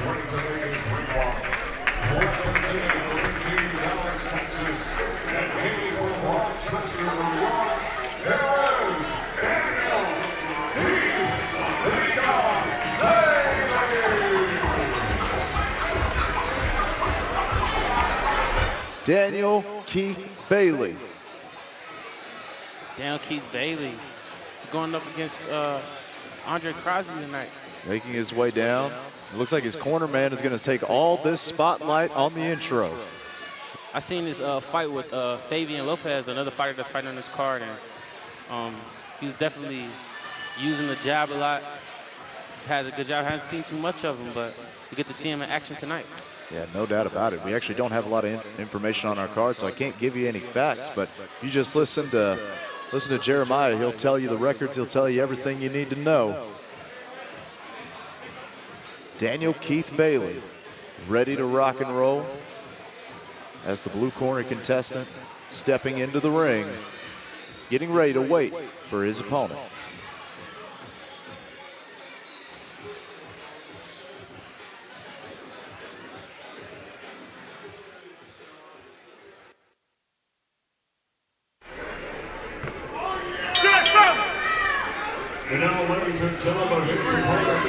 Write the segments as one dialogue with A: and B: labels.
A: ready to make his ring walk. Representing the big team, Dallas, Texas, and hailing from Rochester, New York, here is Daniel
B: Daniel Keith Bailey.
C: Daniel Keith Bailey is going up against Andre Crosby tonight.
B: Making his way down. It looks like his corner man is going to take all this spotlight on the intro.
C: I seen this fight with Fabian Lopez, another fighter that's fighting on this card, and he's definitely using the jab a lot. He has a good job. I haven't seen too much of him, but we get to see him in action tonight.
B: Yeah, no doubt about it. We actually don't have a lot of information on our card, so I can't give you any facts, but you just listen to Jeremiah. He'll tell you the records. He'll tell you everything you need to know. Daniel Keith Bailey, ready to rock and roll as the blue corner contestant stepping into the ring, getting ready to wait for his opponent.
A: And now, ladies and gentlemen, his opponent,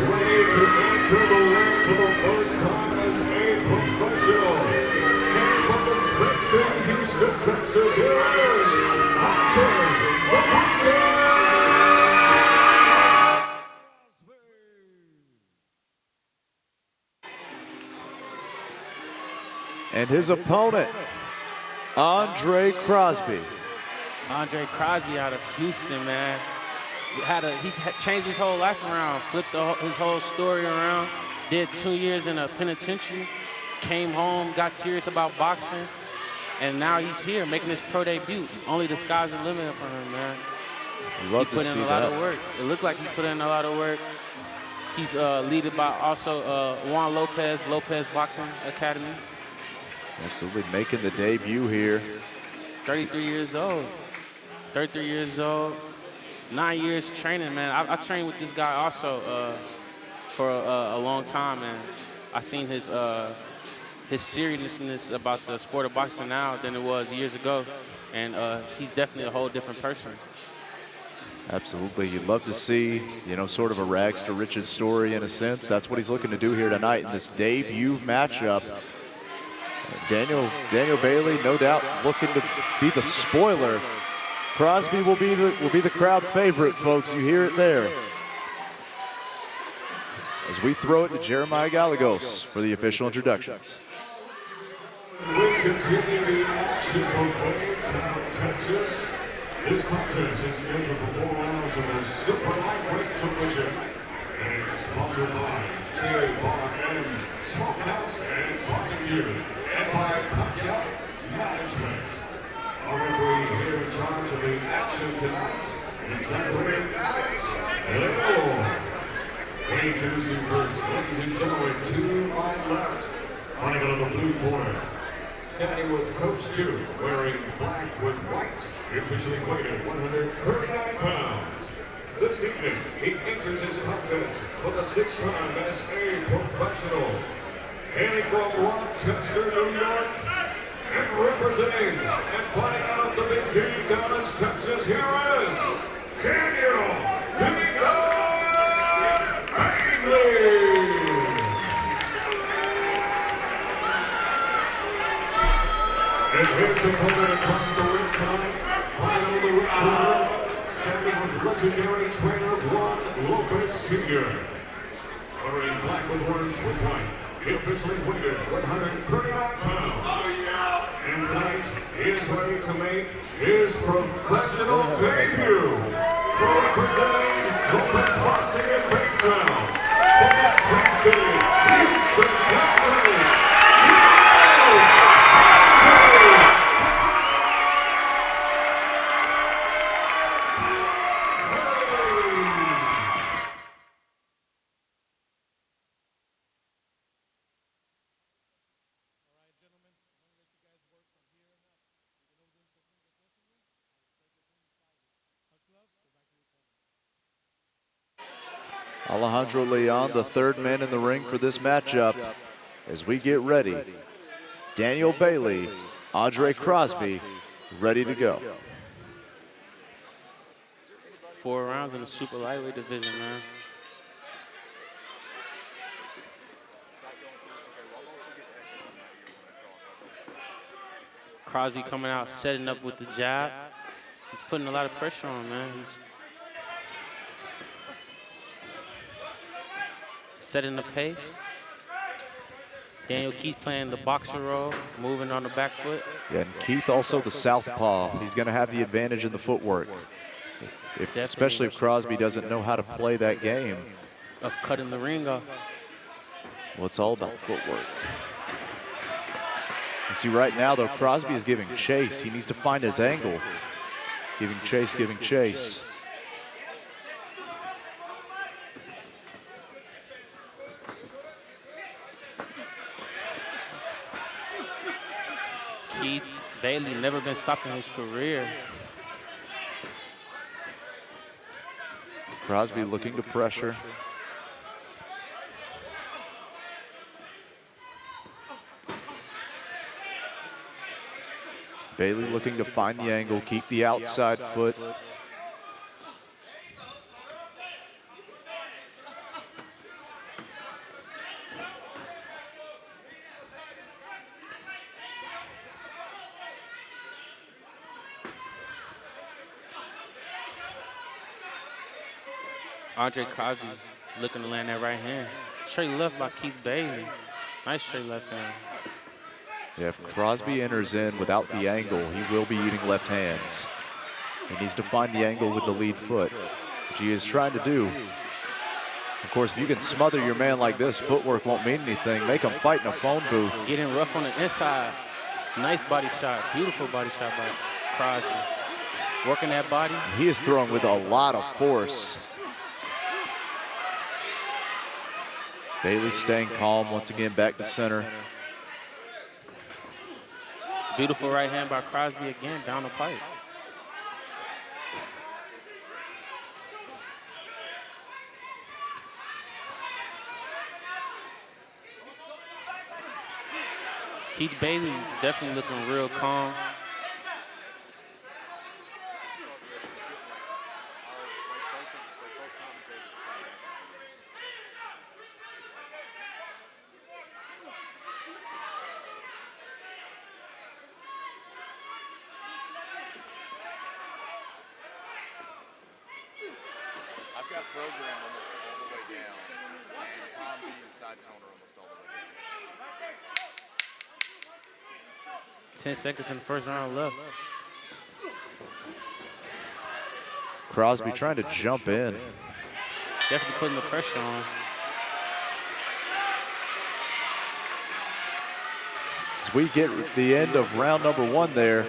A: ready to enter the ring for the first time as a professional. And from the Spence in Houston, Texas, here is Andre
B: And his opponent, Andre Crosby.
C: Andre Crosby out of Houston, man. He changed his whole life around, flipped his whole story around, did 2 years in a penitentiary, came home, got serious about boxing, and now he's here making his pro debut. Only the sky's the limit for him, man.
B: Love
C: he put in a lot of work. It looked like he put in a lot of work. He's led by also Juan Lopez Boxing Academy.
B: Absolutely making the debut here.
C: 33 years old. 33 years old. 9 years training, man. I trained with this guy also for a long time, and I seen his seriousness about the sport of boxing now than it was years ago, and he's definitely a whole different person.
B: Absolutely. You'd love to see, sort of a rags to riches story in a sense. That's what he's looking to do here tonight in this debut matchup. Daniel Bailey, no doubt, looking to be the spoiler. Crosby will be the crowd favorite, folks. You hear it there. As we throw it to Jeremiah Gallegos for the official introductions.
A: We continue the action from Baytown, Texas. This contest is scheduled for 4 rounds of the super lightweight division. And it's sponsored by J-Bar M Smokehouse and Barbecue, and by Punch Out Management. Our referee here in charge of the action tonight is referee Alex Hello. Introducing first, ladies and gentlemen, to my left, running out of the blue corner, standing with Coach 2, wearing black with white, officially weighed at 139 pounds. This evening, he enters his contest for the 6th-time as a professional. Hailing from Rochester, New York, and representing and fighting out of the big team, Dallas, Texas, here is Daniel Bailey. And his opponent across the ring tonight, fighting out of the ring corner, standing with legendary trainer Juan Lopez Sr. Wearing black with orange with white. He officially weighed 139 pounds. And tonight, he is ready to make his professional debut. Representing Lopez Boxing in Baytown, from the Spring City, Houston, Texas,
B: Alejandro Leon, the third man in the ring for this matchup. As we get ready, Daniel Bailey, Andre Crosby, ready to go.
C: 4 rounds in the super lightweight division, man. Crosby coming out, setting up with the jab. He's putting a lot of pressure on, man. He's setting the pace. Daniel Keith playing the boxer role, moving on the back foot.
B: Yeah, and Keith also the southpaw. He's going to have the advantage in the footwork, especially if Crosby doesn't know how to play that game.
C: Of cutting the ring off.
B: Well, it's all about footwork. You see right now, though, Crosby is giving chase. He needs to find his angle. Giving chase, giving chase.
C: Keith Bailey never been stopped in his career.
B: Crosby looking to pressure. Bailey looking to find the angle, keep the outside foot.
C: Andre Crosby looking to land that right hand. Straight left by Keith Bailey. Nice straight left hand.
B: Yeah, if Crosby enters in without the angle, he will be eating left hands. He needs to find the angle with the lead foot, which he is trying to do. Of course, if you can smother your man like this, footwork won't mean anything. Make him fight in a phone booth.
C: Getting rough on the inside. Nice body shot. Beautiful body shot by Crosby. Working that body.
B: He is throwing with a lot of force. Bailey staying calm, once again back to center.
C: Beautiful right hand by Crosby again, down the pipe. Keith Bailey's definitely looking real calm.
D: I've got program almost all the way down, and palm beat and side toner almost all the way down.
C: 10 seconds in the first round left.
B: Crosby trying to jump in.
C: Definitely putting the pressure on.
B: As we get the end of round number 1 there,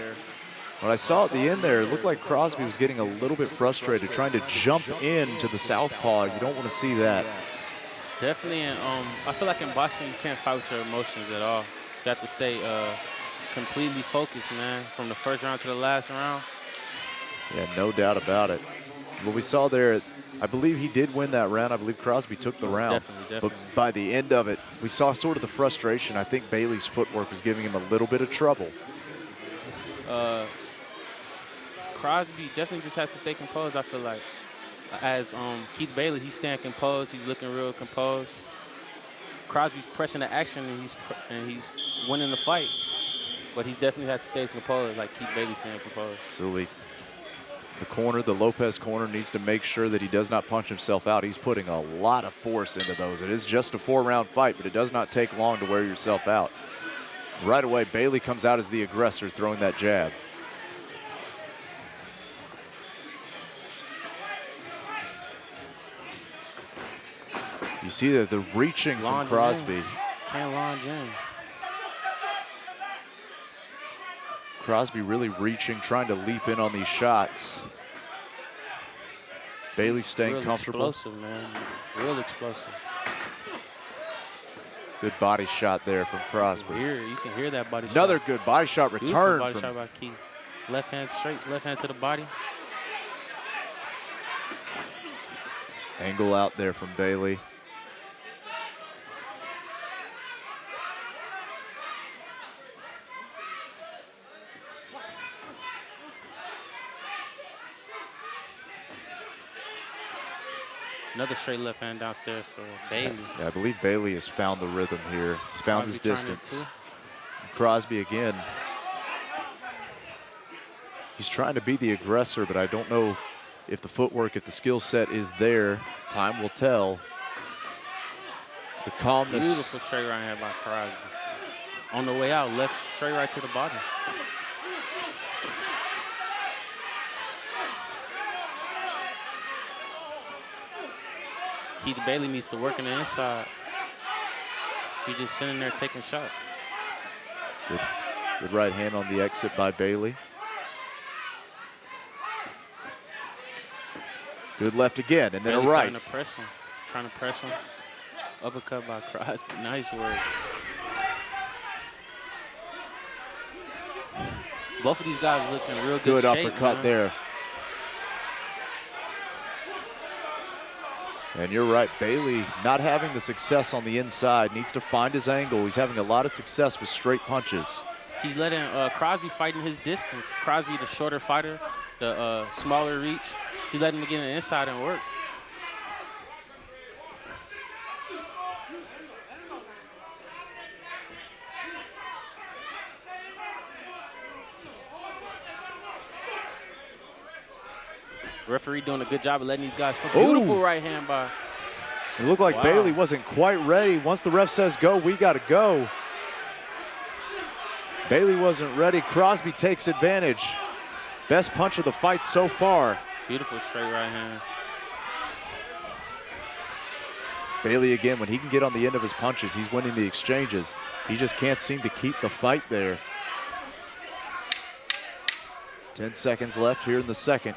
B: when I saw at the end there, it looked like Crosby was getting a little bit frustrated, trying to jump into the southpaw. You don't want to see that.
C: Definitely, I feel like in boxing, you can't fight with your emotions at all. You have to stay completely focused, man, from the first round to the last round.
B: Yeah, no doubt about it. What we saw there, I believe he did win that round. I believe Crosby took the round.
C: Definitely.
B: But by the end of it, we saw sort of the frustration. I think Bailey's footwork was giving him a little bit of trouble.
C: Crosby definitely just has to stay composed, I feel like. As Keith Bailey, he's staying composed. He's looking real composed. Crosby's pressing the action, and he's winning the fight. But he definitely has to stay composed, like Keith Bailey's staying composed.
B: Absolutely. The corner, the Lopez corner, needs to make sure that he does not punch himself out. He's putting a lot of force into those. It is just a 4-round fight, but it does not take long to wear yourself out. Right away, Bailey comes out as the aggressor, throwing that jab. You see that the reaching from Crosby.
C: Can't launch in.
B: Crosby really reaching, trying to leap in on these shots. Bailey staying
C: real
B: comfortable.
C: Explosive, man. Real explosive.
B: Good body shot there from Crosby.
C: You can hear that body shot.
B: Another good body shot return.
C: Body shot by Keith. Left hand straight, left hand to the body.
B: Angle out there from Bailey.
C: Another straight left hand downstairs for Bailey.
B: Yeah, I believe Bailey has found the rhythm here. He's found his distance. Crosby again. He's trying to be the aggressor, but I don't know if the footwork, if the skill set is there. Time will tell. The calmness.
C: Beautiful straight right hand by Crosby. On the way out, left straight right to the body. Keith Bailey needs to work in the inside. He's just sitting there taking shots.
B: Good right hand on the exit by Bailey. Good left again, and then
C: Bailey's
B: a right.
C: Trying to press him. Uppercut by Crosby. Nice work. Both of these guys looking real good shape,
B: uppercut
C: man.
B: there. And you're right, Bailey not having the success on the inside, needs to find his angle. He's having a lot of success with straight punches.
C: He's letting Crosby fight in his distance. Crosby, the shorter fighter, the smaller reach. He's letting him get in the inside and work. Referee doing a good job of letting these guys fight. Beautiful right hand by.
B: It looked like Bailey wasn't quite ready. Once the ref says go, we got to go. Bailey wasn't ready. Crosby takes advantage. Best punch of the fight so far.
C: Beautiful straight right hand.
B: Bailey again, when he can get on the end of his punches, he's winning the exchanges. He just can't seem to keep the fight there. 10 seconds left here in the second.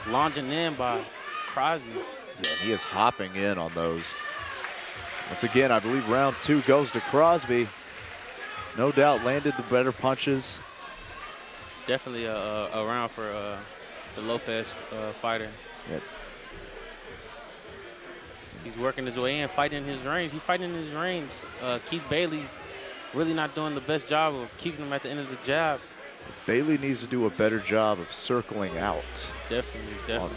C: Lunging in by Crosby.
B: Yeah, he is hopping in on those. Once again, I believe round 2 goes to Crosby. No doubt landed the better punches.
C: Definitely a round for the Lopez fighter.
B: Yep.
C: He's working his way in, fighting his range. He's fighting in his range. Keith Bailey really not doing the best job of keeping him at the end of the jab.
B: Bailey needs to do a better job of circling out.
C: Definitely.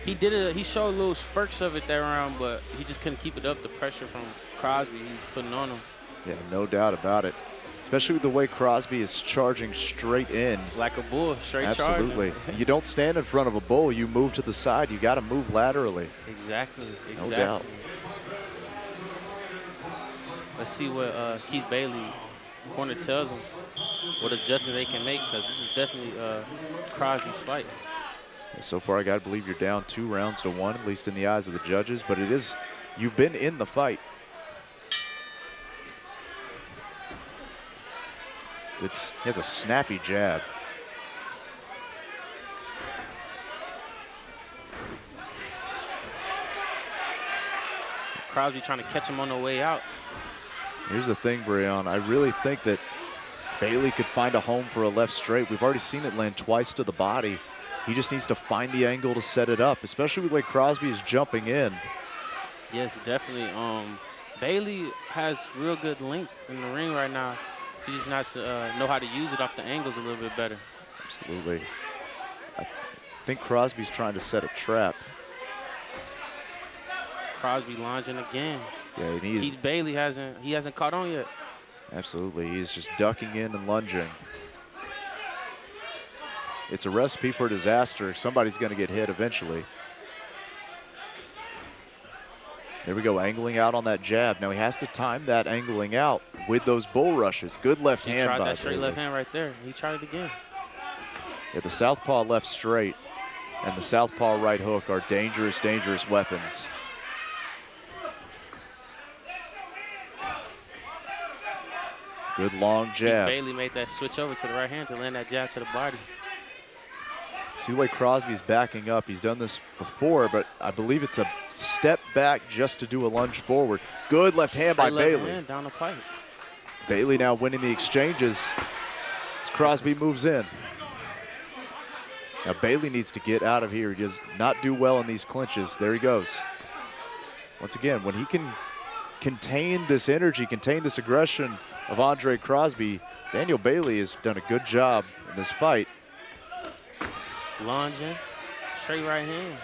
C: He did it. He showed little spurts of it that round, but he just couldn't keep it up. The pressure from Crosby he's putting on him.
B: Yeah, no doubt about it. Especially with the way Crosby is charging straight in.
C: Like a bull, straight
B: Absolutely.
C: charging.
B: You don't stand in front of a bull. You move to the side. You got to move laterally.
C: Exactly.
B: No doubt.
C: Let's see what Keith Bailey corner tells him, what adjustment they can make, because this is definitely Crosby's fight.
B: So far, I got to believe you're down 2 rounds to 1, at least in the eyes of the judges, but it is, you've been in the fight. He has a snappy jab.
C: Crosby trying to catch him on the way out.
B: Here's the thing, Breon. I really think that Bailey could find a home for a left straight. We've already seen it land twice to the body. He just needs to find the angle to set it up, especially with the way Crosby is jumping in.
C: Yes, definitely. Bailey has real good length in the ring right now. He just needs to know how to use it off the angles a little bit better.
B: Absolutely. I think Crosby's trying to set a trap.
C: Crosby lunging again.
B: Yeah,
C: Keith Bailey hasn't caught on yet.
B: Absolutely, he's just ducking in and lunging. It's a recipe for disaster. Somebody's going to get hit eventually. There we go, angling out on that jab. Now he has to time that angling out with those bull rushes. Good left hand by
C: He tried that straight
B: Bailey.
C: left hand right there. He tried it again.
B: Yeah, the southpaw left straight and the southpaw right hook are dangerous, dangerous weapons. Good long jab.
C: Bailey made that switch over to the right hand to land that jab to the body.
B: See the way Crosby's backing up. He's done this before, but I believe it's a step back just to do a lunge forward. Good left hand by Bailey.
C: Hand down the pipe.
B: Bailey now winning the exchanges as Crosby moves in. Now Bailey needs to get out of here. He does not do well in these clinches. There he goes. Once again, when he can contain this energy, contain this aggression of Andre Crosby, Daniel Bailey has done a good job in this fight.
C: Lunging, straight right hand.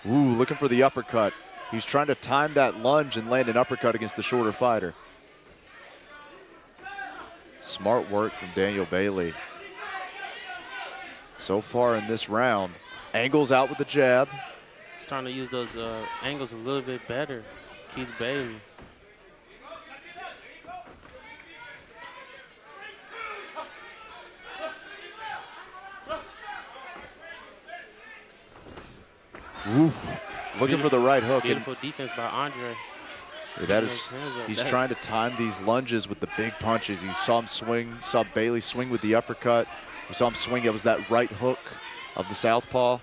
B: Ooh, looking for the uppercut. He's trying to time that lunge and land an uppercut against the shorter fighter. Smart work from Daniel Bailey. So far in this round, angles out with the jab.
C: He's trying to use those angles a little bit better, Keith Bailey.
B: Oof. Looking for the right hook.
C: Beautiful defense by Andre.
B: That is, he's trying to time these lunges with the big punches. You saw him swing, saw Bailey swing with the uppercut. We saw him swing, it was that right hook of the southpaw.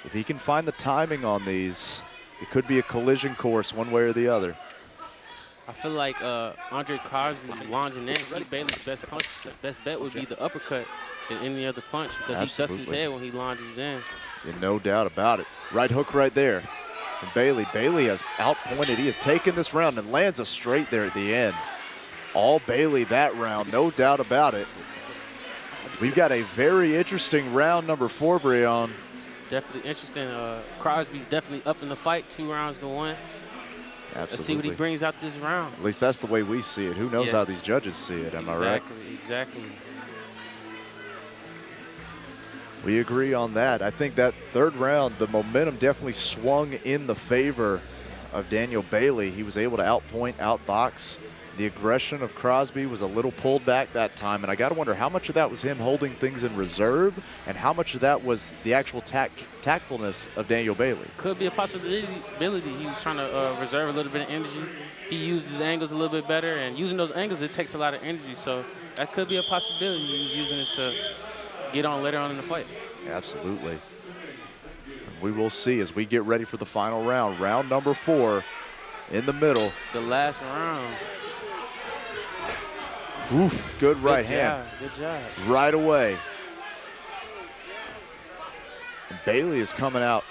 B: If he can find the timing on these, it could be a collision course one way or the other.
C: I feel like Andre Crosby lunging in, Keith Bailey's best bet would be the uppercut than any other punch because he ducks his head when he lunges in.
B: Yeah, no doubt about it. Right hook right there. And Bailey has outpointed. He has taken this round and lands a straight there at the end. All Bailey that round, no doubt about it. We've got a very interesting round number 4, Breon.
C: Definitely interesting. Crosby's definitely up in the fight, 2 rounds to 1.
B: Absolutely.
C: Let's see what he brings out this round.
B: At least that's the way we see it. Who knows how these judges see it, am I right?
C: Exactly.
B: We agree on that. I think that 3rd round, the momentum definitely swung in the favor of Daniel Bailey. He was able to outpoint, outbox. The aggression of Crosby was a little pulled back that time, and I got to wonder how much of that was him holding things in reserve and how much of that was the actual tactfulness of Daniel Bailey.
C: Could be a possibility. He was trying to reserve a little bit of energy. He used his angles a little bit better, and using those angles, it takes a lot of energy, so that could be a possibility. He was using it to get on later on in the fight.
B: Absolutely. We will see as we get ready for the final round. Round number 4 in the middle.
C: The last round.
B: Oof, good right hand.
C: Good job.
B: Right away. And Bailey is coming out.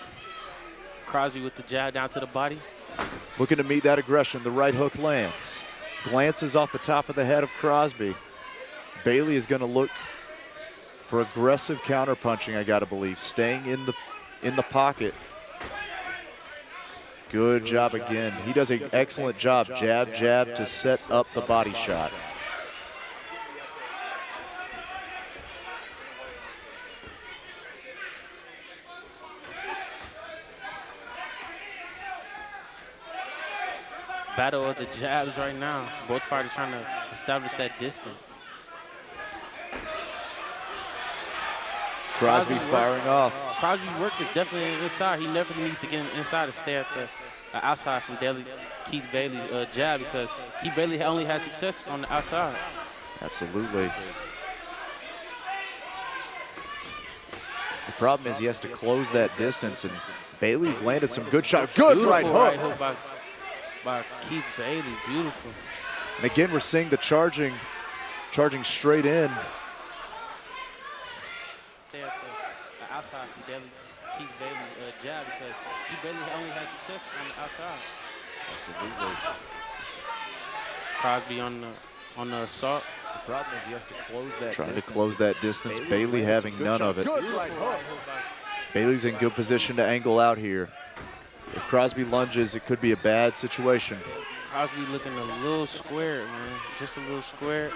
C: Crosby with the jab down to the body.
B: Looking to meet that aggression. The right hook lands. Glances off the top of the head of Crosby. Bailey is going to look for aggressive counterpunching, I gotta believe. Staying in the pocket. Good job again. He does an excellent job. Jab, jab to set up the body shot.
C: Battle of the jabs right now. Both fighters trying to establish that distance.
B: Crosby firing off.
C: Crosby's work is definitely inside. He never needs to get inside to stay at the outside from Keith Bailey's jab because Keith Bailey only has success on the outside.
B: Absolutely. The problem is he has to close that distance, and Bailey's landed some good shots. Good right hook.
C: By Keith Bailey, beautiful.
B: And again, we're seeing the charging straight in.
C: Stay at the outside from Keith Bailey's jab because Keith Bailey only has success on the outside.
B: Absolutely.
C: Crosby on the assault.
B: The problem is he has to close that Trying to close that distance. Bailey having none of it.
C: Good right hook.
B: Bailey's in good position to angle out here. If Crosby lunges, it could be a bad situation.
C: Crosby looking a little square, man. Just a little square.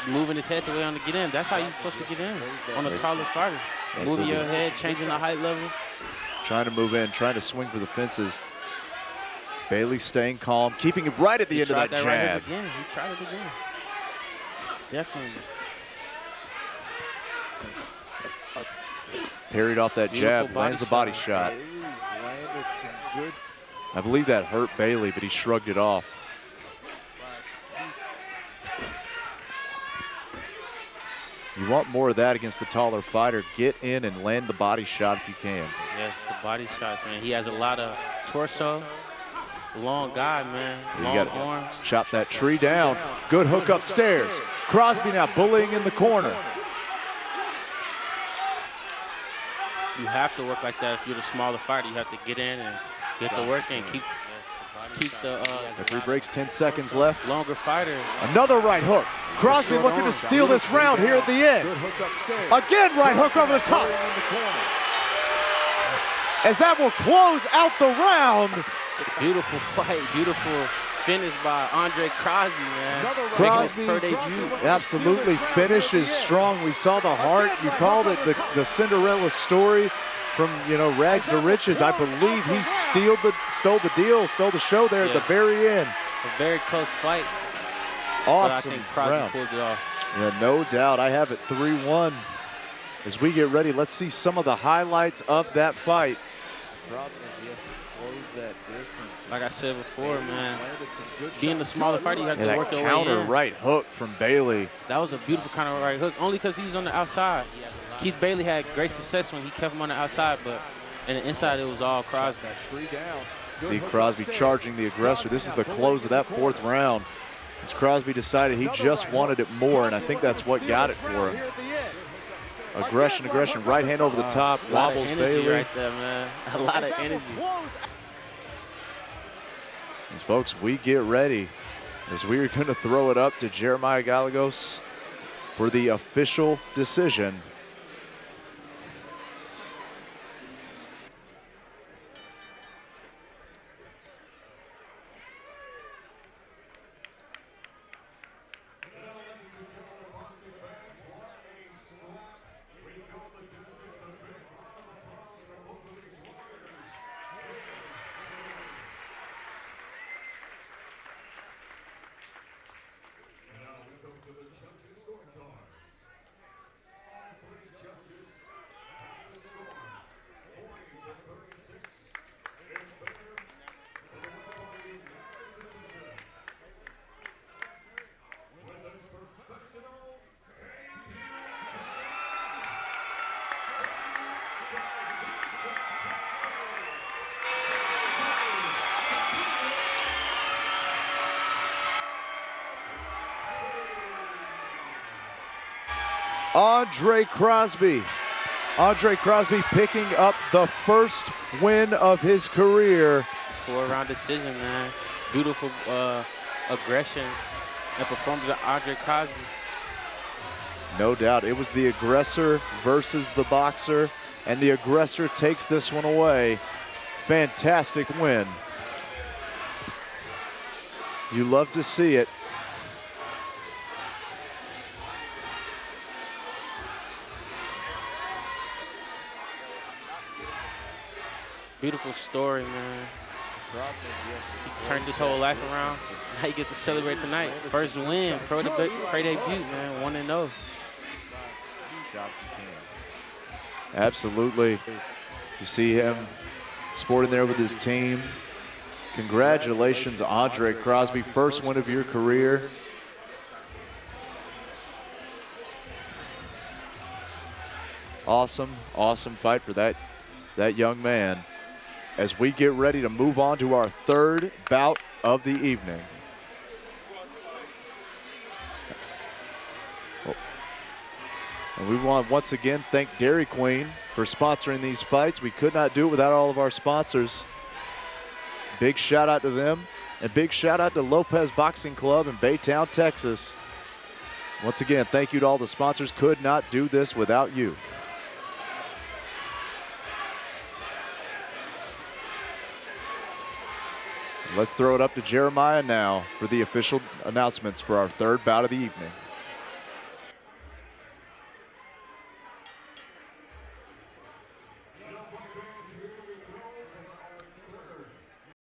C: Moving his head to where on to get in. That's how you're supposed to get in on a taller fighter. Moving your head, changing the height level.
B: Trying to move in, trying to swing for the fences. Bailey staying calm, keeping it right at the end of that jab.
C: Right again. He tried it again. Definitely.
B: Parried off that jab, lands the body shot. I believe that hurt Bailey, but he shrugged it off. You want more of that against the taller fighter. Get in and land the body shot if you can.
C: Yes, the body shots, man. He has a lot of torso. long guy, man.
B: You
C: Long
B: got
C: arms.
B: to chop that tree down. Good hook upstairs. Crosby now bullying in the corner.
C: You have to work like that if you're the smaller fighter. You have to get in and get the work and keep the
B: Referee breaks, 10 seconds left.
C: longer fighter.
B: Another right hook. Crosby
C: Short
B: looking to
C: arm.
B: steal this round here at the end. Again, right hook over the top. As that will close out the round.
C: Beautiful fight, beautiful finish by Andre Crosby, man.
B: Crosby
C: Per debut.
B: absolutely finishes strong. We saw the heart. You called it the Cinderella story from, you know, rags to riches. I believe he stole the deal, stole the show there at the very end.
C: A very close fight.
B: Awesome
C: But I think Crosby
B: round.
C: pulled it off.
B: Yeah, no doubt. I have it 3-1. As we get ready, let's see some of the highlights of that fight.
C: Like I said before, man, being the smaller fighter, you have to
B: And
C: work
B: that
C: your way
B: counter
C: in.
B: right hook from Bailey.
C: That was a beautiful kind of right hook, only because he's on the outside. Keith Bailey had great success when he kept him on the outside, but in the inside, it was all Crosby.
B: See Crosby charging the aggressor. This is the close of that 4th round. As Crosby decided he just wanted it more, and I think that's what got it for him. Aggression, aggression, right hand over the top,
C: A lot of
B: wobbles
C: energy
B: Bailey.
C: right there, man. A lot of energy.
B: As folks, we get ready as we are going to throw it up to Jeremiah Gallegos for the official decision. Andre Crosby. Andre Crosby picking up the first win of his career.
C: 4-round decision, man. Beautiful aggression and performance of Andre Crosby.
B: No doubt, it was the aggressor versus the boxer, and the aggressor takes this one away. Fantastic win. You love to see it.
C: Beautiful story, man. He turned his whole life around. Now he gets to celebrate tonight. First win, pro debut, man, 1-0.
B: Absolutely. You see him sporting there with his team. Congratulations, Andre Crosby. First win of your career. Awesome, awesome fight for that young man. As we get ready to move on to our 3rd bout of the evening. And we want once again thank Dairy Queen for sponsoring these fights. We could not do it without all of our sponsors. Big shout out to them, and big shout out to Lopez Boxing Club in Baytown, Texas. Once again, thank you to all the sponsors. Could not do this without you. Let's throw it up to Jeremiah now for the official announcements for our 3rd bout of the evening.